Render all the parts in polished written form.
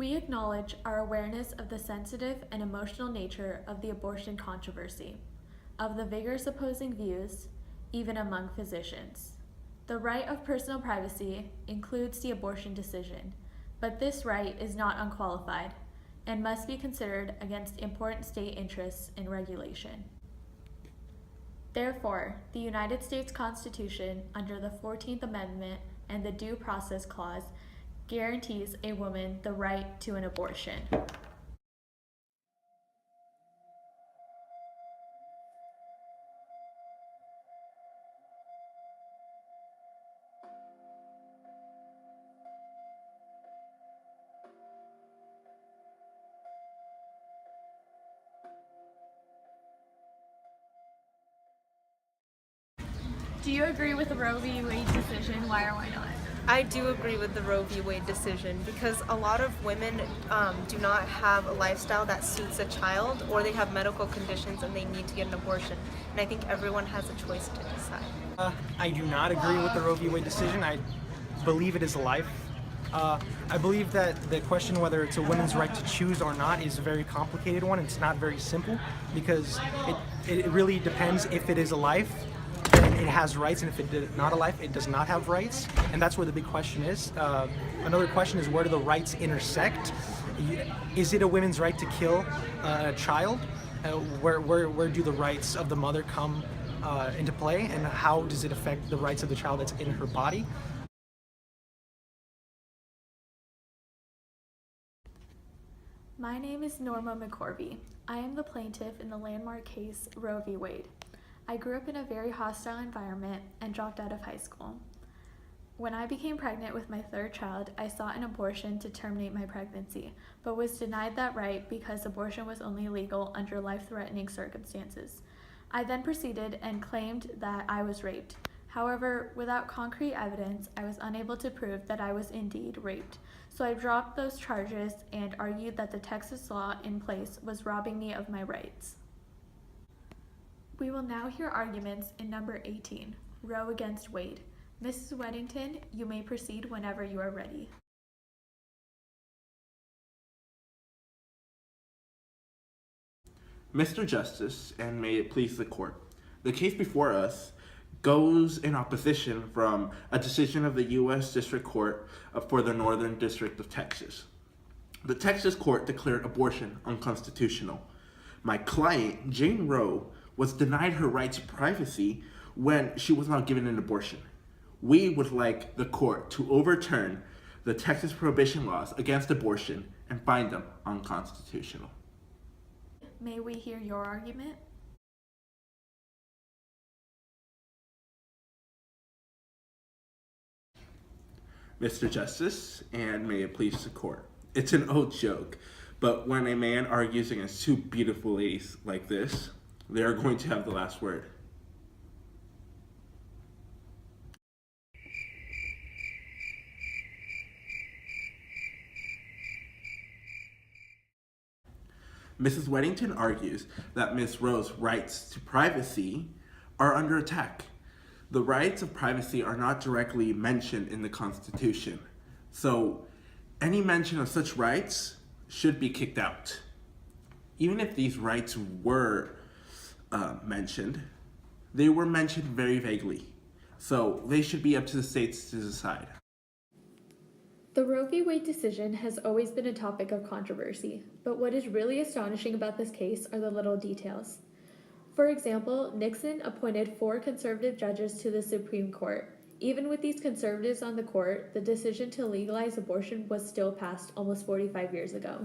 We acknowledge our awareness of the sensitive and emotional nature of the abortion controversy, of the vigorous opposing views, even among physicians. The right of personal privacy includes the abortion decision, but this right is not unqualified and must be considered against important state interests in regulation. Therefore, the United States Constitution, under the 14th Amendment and the Due Process Clause, guarantees a woman the right to an abortion. Do you agree with the Roe v. Wade decision? Why or why not? I do agree with the Roe v. Wade decision because a lot of women do not have a lifestyle that suits a child, or they have medical conditions and they need to get an abortion. And I think everyone has a choice to decide. I do not agree with the Roe v. Wade decision. I believe it is life. I believe that the question whether it's a woman's right to choose or not is a very complicated one. It's not very simple because it really depends. If it is a life, then it has rights, and if it is not a life, it does not have rights. And that's where the big question is. Another question is, where do the rights intersect? Is it a woman's right to kill a child? Where do the rights of the mother come into play, and how does it affect the rights of the child that's in her body? My name is Norma McCorvey. I am the plaintiff in the landmark case Roe v. Wade. I grew up in a very hostile environment and dropped out of high school. When I became pregnant with my third child, I sought an abortion to terminate my pregnancy, but was denied that right because abortion was only legal under life-threatening circumstances. I then proceeded and claimed that I was raped. However, without concrete evidence, I was unable to prove that I was indeed raped. So I dropped those charges and argued that the Texas law in place was robbing me of my rights. We will now hear arguments in number 18, Roe against Wade. Mrs. Weddington, you may proceed whenever you are ready. Mr. Justice, and may it please the court, the case before us goes in opposition from a decision of the U.S. District Court for the Northern District of Texas. The Texas court declared abortion unconstitutional. My client, Jane Roe, was denied her right to privacy when she was not given an abortion. We would like the court to overturn the Texas prohibition laws against abortion and find them unconstitutional. May we hear your argument? Mr. Justice, and may it please the court. It's an old joke, but when a man argues against two beautiful ladies like this, they are going to have the last word. Mrs. Weddington argues that Ms. Roe's rights to privacy are under attack. The rights of privacy are not directly mentioned in the Constitution, so any mention of such rights should be kicked out. Even if these rights were mentioned, they were mentioned very vaguely, so they should be up to the states to decide. The Roe v. Wade decision has always been a topic of controversy, but what is really astonishing about this case are the little details. For example, Nixon appointed 4 conservative judges to the Supreme Court. Even with these conservatives on the court, the decision to legalize abortion was still passed almost 45 years ago.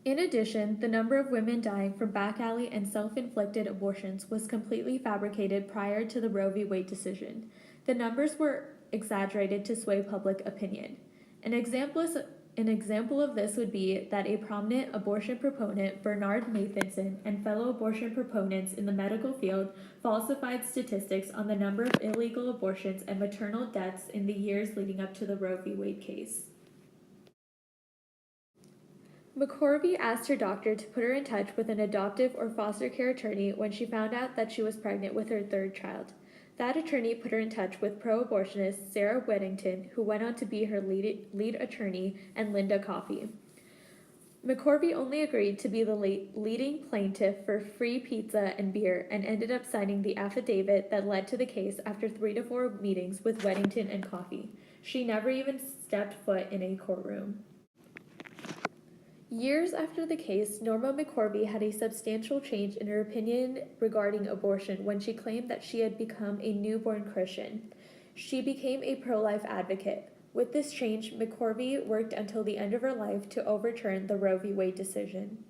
In addition, the number of women dying from back alley and self-inflicted abortions was completely fabricated prior to the Roe v. Wade decision. The numbers were exaggerated to sway public opinion. An example of this would be that a prominent abortion proponent, Bernard Nathanson, and fellow abortion proponents in the medical field falsified statistics on the number of illegal abortions and maternal deaths in the years leading up to the Roe v. Wade case. McCorvey asked her doctor to put her in touch with an adoptive or foster care attorney when she found out that she was pregnant with her third child. That attorney put her in touch with pro-abortionist Sarah Weddington, who went on to be her lead attorney, and Linda Coffey. McCorvey only agreed to be the leading plaintiff for free pizza and beer and ended up signing the affidavit that led to the case after 3 to 4 meetings with Weddington and Coffey. She never even stepped foot in a courtroom. Years after the case, Norma McCorvey had a substantial change in her opinion regarding abortion when she claimed that she had become a newborn Christian. She became a pro-life advocate. With this change, McCorvey worked until the end of her life to overturn the Roe v. Wade decision.